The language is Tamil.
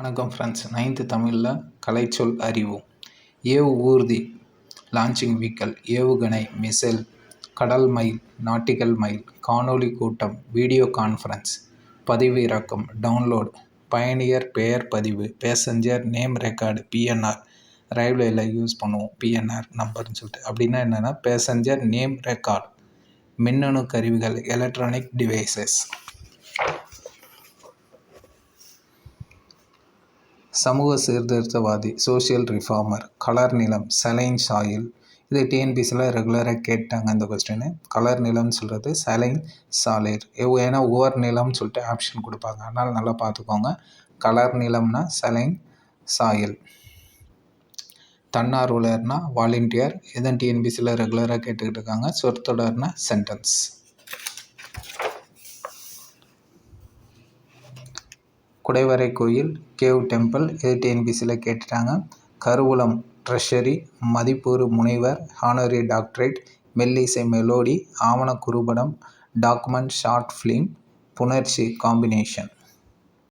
வணக்கம் ஃப்ரெண்ட்ஸ். 9th தமிழில் கலைச்சொல் அறிவோம். ஏவு ஊர்தி லான்ச்சிங் வெஹிக்கிள், ஏவுகணை மிசைல், கடல் மைல், நாட்டிகல் மைல், காணொளி கூட்டம், வீடியோ கான்ஃபரன்ஸ், பதிவிறக்கம் டவுன்லோட், பயணியர் பெயர் பதிவு, பேசஞ்சர் நேம் ரெக்கார்டு, பிஎன்ஆர். ரயில்வேல யூஸ் பண்ணுவோம் பிஎன்ஆர் நம்பர்னு சொல்லிட்டு. அப்படின்னா என்னென்னா பேசஞ்சர் நேம் ரெக்கார்டு. மின்னணு கருவிகள் எலக்ட்ரானிக் டிவைசஸ். சமூக சீர்திருத்தவாதி சோஷியல் ரிஃபார்மர். கலர் நிலம் சலைன் சாயில். இது டிஎன்பிசியில் ரெகுலராக கேட்டாங்க இந்த கொஸ்டின். கலர் நிலம்னு சொல்கிறது சலைன் சாலிர். ஏன்னா ஒவ்வொரு நிலம்னு சொல்லிட்டு ஆப்ஷன் கொடுப்பாங்க, அதனால் நல்லா பார்த்துக்கோங்க. கலர் நிலம்னா சலைன் சாயில். தன்னார்வலர்னா வாலண்டியர். இதன் டிஎன்பிசியில் ரெகுலராக கேட்டுக்கிட்டு இருக்காங்க. சொற்றொடர்னா சென்டென்ஸ். குடைவரை கோயில் கேவ் டெம்பிள். இது டிஎன்பிசியில் கேட்டுட்டாங்க. கருவூலம் ட்ரெஷரி. மதிப்பூர் முனைவர் ஹானரி டாக்டரேட். மெல்லிசை மெலோடி. ஆவண குறுபடம் டாக்குமெண்ட் ஷார்ட் ஃபிலிம். புணர்ச்சி காம்பினேஷன்.